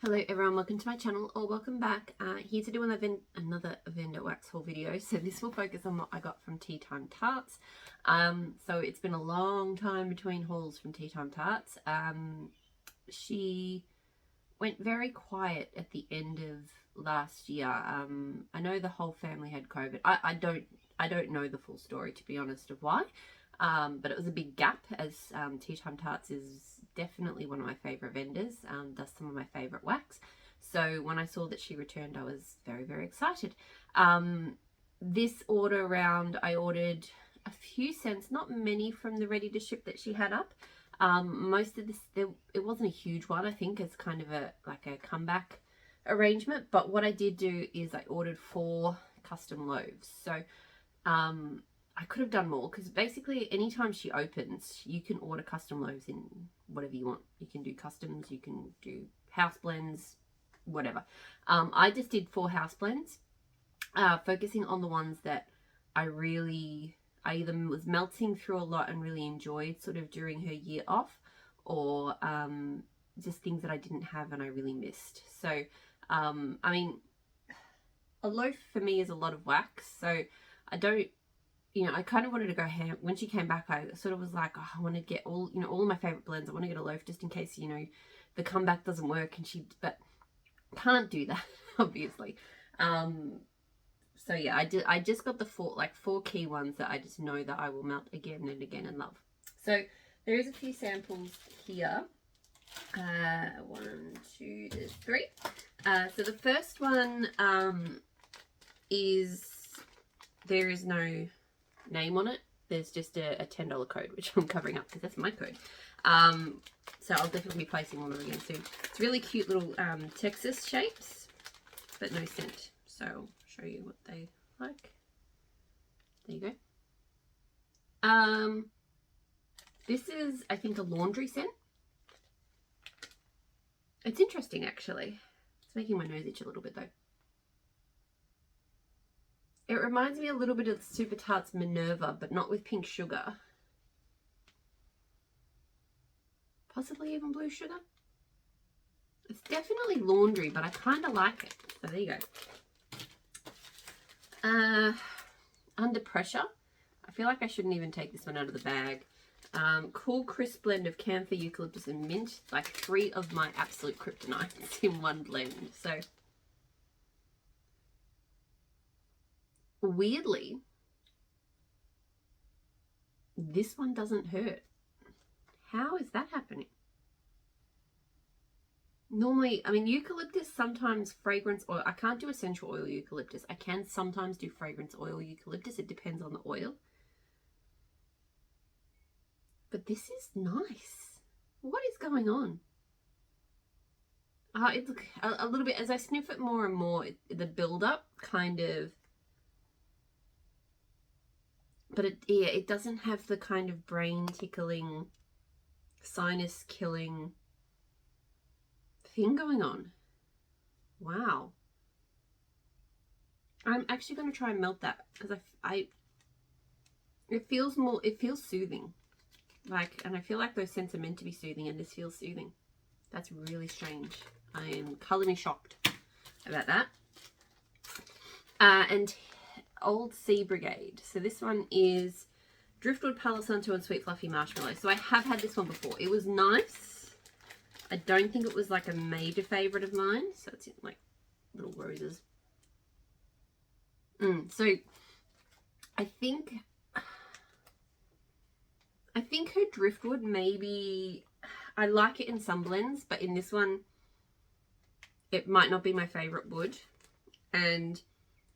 Hello everyone, welcome to my channel or welcome back. Here to do another vendor wax haul video. So this will focus on what I got from Tea Time Tarts. So it's been a long time between hauls from Tea Time Tarts. She went very quiet at the end of last year. I know the whole family had COVID. I don't know the full story, to be honest, of why. But it was a big gap, as Tea Time Tarts is definitely one of my favourite vendors, does some of my favourite wax. So when I saw that she returned, I was very, very excited. This order round, I ordered a few scents, not many from the ready to ship that she had up. Most of this, it wasn't a huge one, I think, as kind of a comeback arrangement. But what I did do is I ordered 4 custom loaves. So I could have done more, because basically anytime she opens, you can order custom loaves in whatever you want. You can do customs, you can do house blends, whatever. I just did 4 house blends, focusing on the ones that I either was melting through a lot and really enjoyed sort of during her year off, or just things that I didn't have and I really missed. So, I mean, a loaf for me is a lot of wax, so I don't, I kind of wanted to go ham. When she came back, I sort of was like, oh, I want to get all of my favorite blends. I want to get a loaf just in case, the comeback doesn't work, but can't do that, obviously. So yeah, I just got the 4 key ones that I just know that I will melt again and again and love. So there is a few samples here. 1, 2, there's 3. So the first one is, there is no name on it. There's just a $10 code, which I'm covering up because that's my code. So I'll definitely be placing one of them again soon. It's really cute little Texas shapes, but no scent. So I'll show you what they like. There you go. This is, I think, a laundry scent. It's interesting, actually. It's making my nose itch a little bit, though. It reminds me a little bit of Super Tarts Minerva, but not with pink sugar. Possibly even blue sugar. It's definitely laundry, but I kind of like it. So there you go. Under Pressure. I feel like I shouldn't even take this one out of the bag. Cool crisp blend of camphor, eucalyptus and mint. Like 3 of my absolute kryptonites in one blend. So weirdly, this one doesn't hurt. How is that happening? Normally, I mean, eucalyptus, sometimes fragrance oil. I can't do essential oil eucalyptus. I can sometimes do fragrance oil eucalyptus. It depends on the oil. But this is nice. What is going on? It's a little bit, as I sniff it more and more, the build-up kind of, but it doesn't have the kind of brain tickling, sinus killing thing going on. Wow. I'm actually going to try and melt that, because it feels soothing. And I feel like those scents are meant to be soothing, and this feels soothing. That's really strange. I am colorly shocked about that. And Old Sea Brigade. So this one is Driftwood, Palo Santo and Sweet Fluffy Marshmallow. So I have had this one before. It was nice. I don't think it was like a major favorite of mine. So it's in like little roses. So I think her Driftwood, maybe, I like it in some blends, but in this one it might not be my favorite wood. And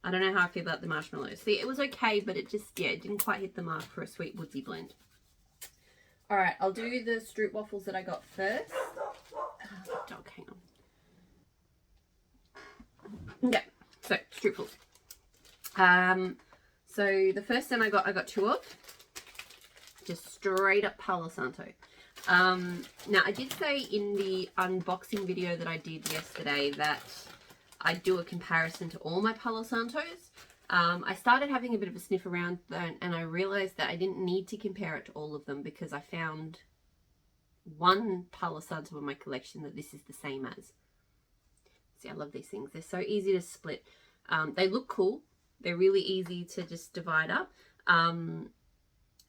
I don't know how I feel about the marshmallows. See, it was okay, but it just, it didn't quite hit the mark for a sweet woodsy blend. All right, I'll do the Stroop waffles that I got first. Oh, dog, hang on. Yeah, so Stroop waffles. So the first one I got 2 of. Just straight up Palo Santo. Now, I did say in the unboxing video that I did yesterday that I do a comparison to all my Palo Santos. I started having a bit of a sniff around and I realized that I didn't need to compare it to all of them, because I found one Palo Santo in my collection that this is the same as. See, I love these things. They're so easy to split. They look cool. They're really easy to just divide up. And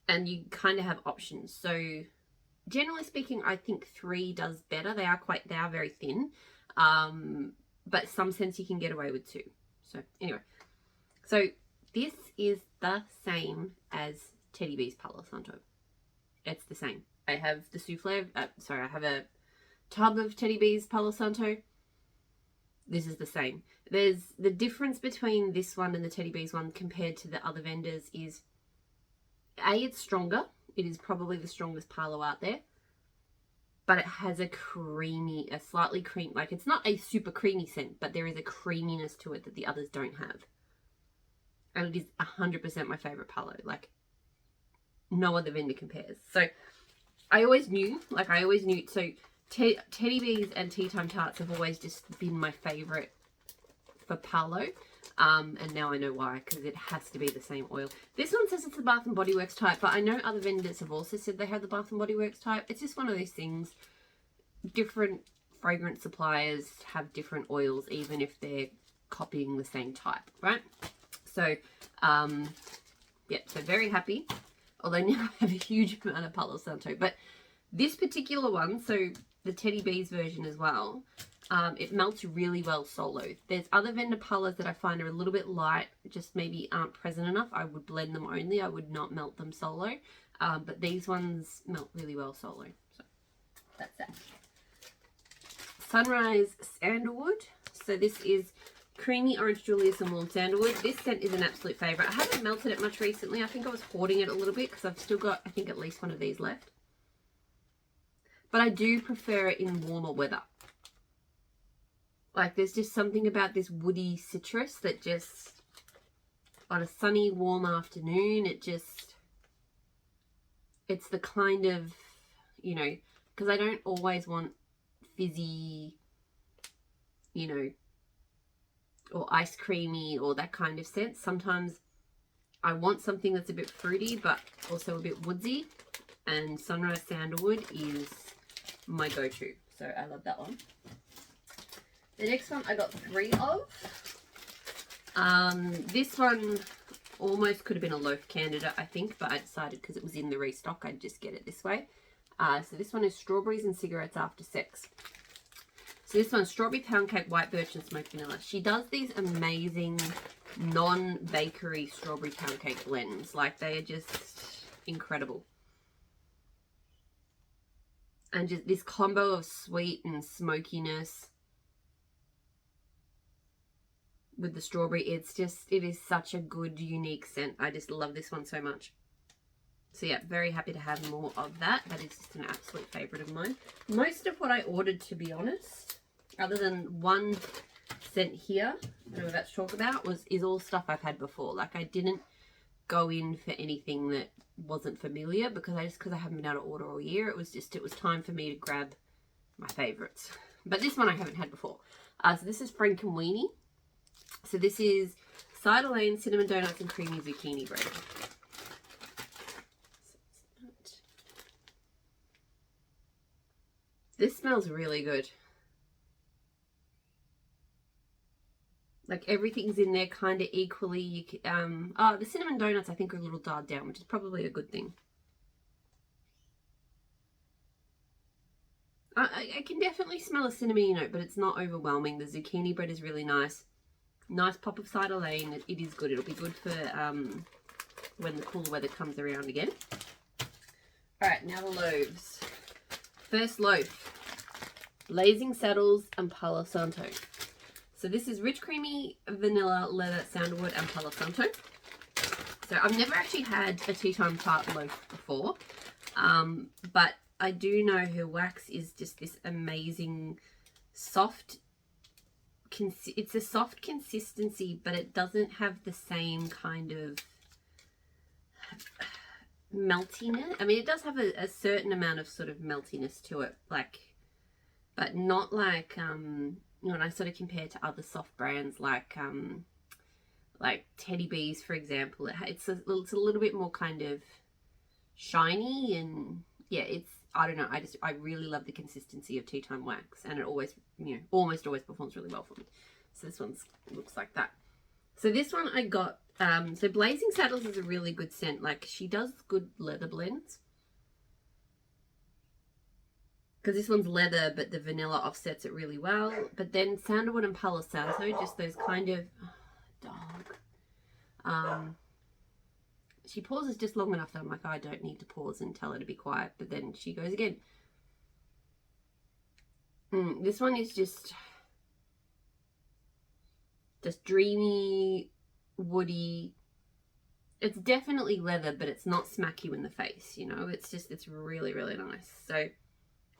you kind of have options. So generally speaking, I think 3 does better. They are very thin. But some sense you can get away with 2. So anyway, so this is the same as Teddy B's Palo Santo. It's the same. I have the souffle, I have a tub of Teddy B's Palo Santo. This is the same. There's the difference between this one and the Teddy B's one compared to the other vendors is it's stronger. It is probably the strongest Palo out there. But it has a slightly cream, like it's not a super creamy scent, but there is a creaminess to it that the others don't have. And it is 100% my favorite Palo. Like, no other vendor compares. So, I always knew, so Teddy B's and Tea Time Tarts have always just been my favorite for Palo. And now I know why, because it has to be the same oil. This one says it's the Bath & Body Works type, but I know other vendors have also said they have the Bath & Body Works type. It's just one of those things. Different fragrance suppliers have different oils, even if they're copying the same type, right? So, yeah, so very happy. Although now I have a huge amount of Palo Santo. But this particular one, so the Teddy B's version as well, it melts really well solo. There's other vendor Palos that I find are a little bit light, just maybe aren't present enough. I would blend them only. I would not melt them solo. But these ones melt really well solo. So that's that. Sunrise Sandalwood. So this is creamy orange Julius and warm sandalwood. This scent is an absolute favourite. I haven't melted it much recently. I think I was hoarding it a little bit because I've still got, I think, at least one of these left. But I do prefer it in warmer weather. Like, there's just something about this woody citrus that just, on a sunny, warm afternoon, it's the kind of, you know, because I don't always want fizzy, you know, or ice creamy or that kind of scent. Sometimes I want something that's a bit fruity, but also a bit woodsy. And Sunrise Sandalwood is my go-to. So I love that one. The next one I got 3 of. This one almost could have been a loaf candidate, I think, but I decided because it was in the restock, I'd just get it this way. So this one is Strawberries and Cigarettes After Sex. So this one's Strawberry Pound Cake, White Birch and Smoked Vanilla. She does these amazing non-bakery strawberry pound cake blends. Like, they are just incredible. And just this combo of sweet and smokiness with the strawberry, it is such a good, unique scent. I just love this one so much. So yeah, very happy to have more of that. That is just an absolute favourite of mine. Most of what I ordered, to be honest, other than one scent here that I'm about to talk about, is all stuff I've had before. Like, I didn't go in for anything that wasn't familiar because I haven't been able to order all year. It was time for me to grab my favourites. But this one I haven't had before. So this is Frankenweenie. So this is cider lane, cinnamon donuts and creamy zucchini bread. This smells really good. Like, everything's in there kind of equally. You can, the cinnamon donuts I think are a little dialed down, which is probably a good thing. I can definitely smell a cinnamony note, but it's not overwhelming. The zucchini bread is really nice. Nice pop of cider lane. It is good. It'll be good for when the cooler weather comes around again. Alright, now the loaves. First loaf. Blazing Saddles and Palo Santo. So this is rich creamy vanilla, leather, sandalwood and Palo Santo. So I've never actually had a tea time tart loaf before. But I do know her wax is just this amazing soft, it's a soft consistency, but it doesn't have the same kind of meltiness. I mean, it does have a certain amount of sort of meltiness to it, like, but not like, when I sort of compare to other soft brands like Teddy B's, for example, it's a little bit more kind of shiny, and yeah, I don't know, I really love the consistency of tea time wax, and it always, you know, almost always performs really well for me. So this one looks like that. So this one I got, so Blazing Saddles is a really good scent. Like, she does good leather blends. Because this one's leather, but the vanilla offsets it really well. But then Sandalwood and Palo Santo, just those kind of, she pauses just long enough that I'm like, oh, I don't need to pause and tell her to be quiet. But then she goes again. This one is just dreamy, woody. It's definitely leather, but it's not smack you in the face, you know. It's really, really nice. So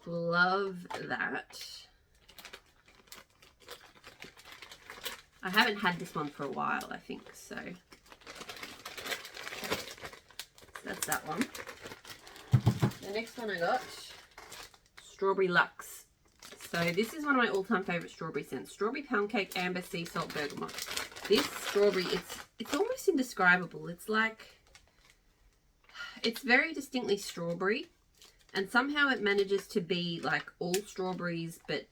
love that. I haven't had this one for a while, I think, so that's that one. The next one I got, Strawberry Luxe. So this is one of my all-time favorite strawberry scents. Strawberry pound cake, amber, sea salt, bergamot. This strawberry, it's almost indescribable. It's like, it's very distinctly strawberry, and somehow it manages to be like all strawberries, but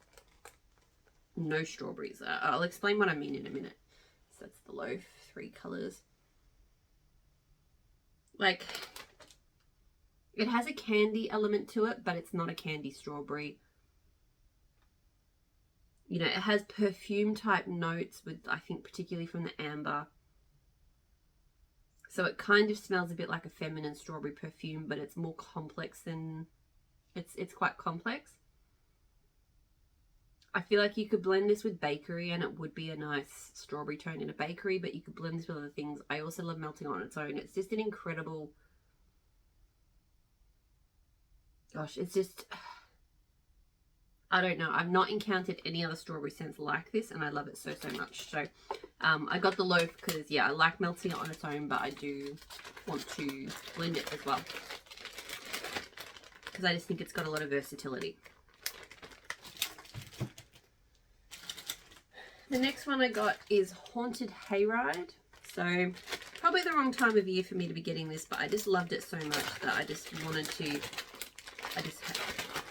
no strawberries. I'll explain what I mean in a minute. So that's the loaf, 3 colors. Like, it has a candy element to it, but it's not a candy strawberry. You know, it has perfume type notes with, I think, particularly from the amber. So it kind of smells a bit like a feminine strawberry perfume, but it's more complex than, it's quite complex. I feel like you could blend this with bakery and it would be a nice strawberry tone in a bakery, but you could blend this with other things. I also love melting on its own. It's just an incredible, gosh, it's just, I don't know. I've not encountered any other strawberry scents like this, and I love it so, so much. So I got the loaf because, yeah, I like melting it on its own, but I do want to blend it as well, because I just think it's got a lot of versatility. The next one I got is Haunted Hayride. So probably the wrong time of year for me to be getting this, but I just loved it so much that I just wanted to, I just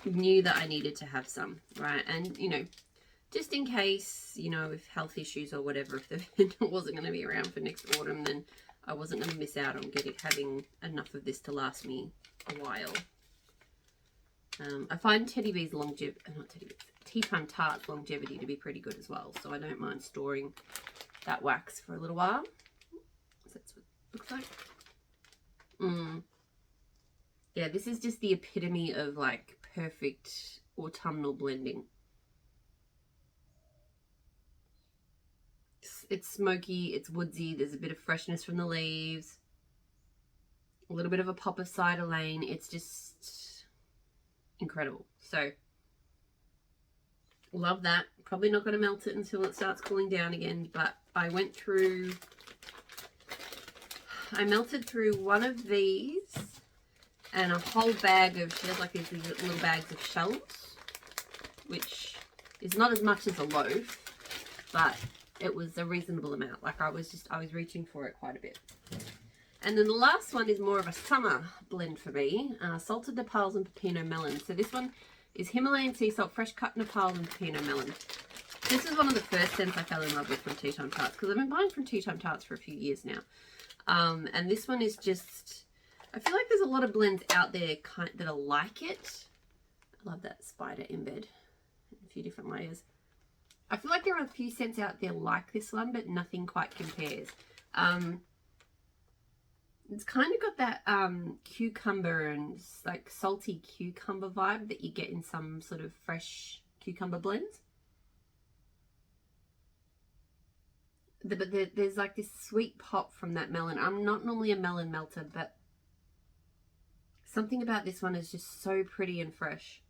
knew that I needed to have some, right? And, you know, just in case, you know, if health issues or whatever, if the vendor wasn't going to be around for next autumn, then I wasn't going to miss out on having enough of this to last me a while. I find Teddy Bear's Tea Time Tarts longevity to be pretty good as well, so I don't mind storing that wax for a little while. So that's what it looks like. Yeah, this is just the epitome of like perfect autumnal blending. It's smoky, it's woodsy, there's a bit of freshness from the leaves, a little bit of a pop of cider lane. It's just incredible. So love that. Probably not going to melt it until it starts cooling down again, but I melted through one of these and a whole bag of, she has like these little bags of shells, which is not as much as a loaf, but it was a reasonable amount. Like I was reaching for it quite a bit. And then the last one is more of a summer blend for me, salted nopals and pepino melon. So this one is Himalayan sea salt, fresh cut nopals and pepino melon. This is one of the first scents I fell in love with from Tea Time Tarts, because I've been buying from Tea Time Tarts for a few years now. And this one is just, I feel like there's a lot of blends out there that are like it. I love that spider embed in a few different layers. I feel like there are a few scents out there like this one, but nothing quite compares. It's kind of got that cucumber and like salty cucumber vibe that you get in some sort of fresh cucumber blends. But there's like this sweet pop from that melon. I'm not normally a melon melter, but something about this one is just so pretty and fresh.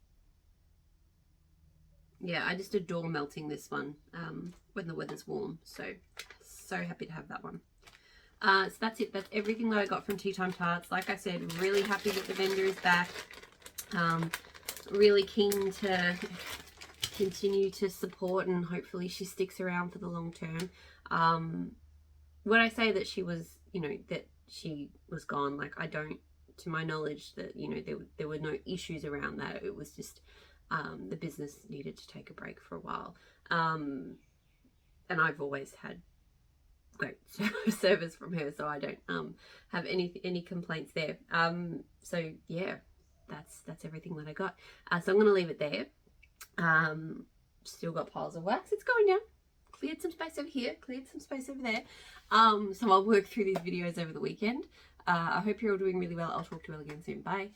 Yeah, I just adore melting this one when the weather's warm. So happy to have that one. So that's it. That's everything that I got from Tea Time Tarts. Like I said, really happy that the vendor is back. Really keen to continue to support, and hopefully she sticks around for the long term. When I say that she was, you know, that she was gone, like I don't to my knowledge, that, you know, there were no issues around that. It was just the business needed to take a break for a while. And I've always had great service from her, so I don't have any complaints there. So yeah, that's everything that I got. So I'm gonna leave it there. Still got piles of wax. It's going down. Cleared some space over here, cleared some space over there. So I'll work through these videos over the weekend. I hope you're all doing really well. I'll talk to you all again soon. Bye.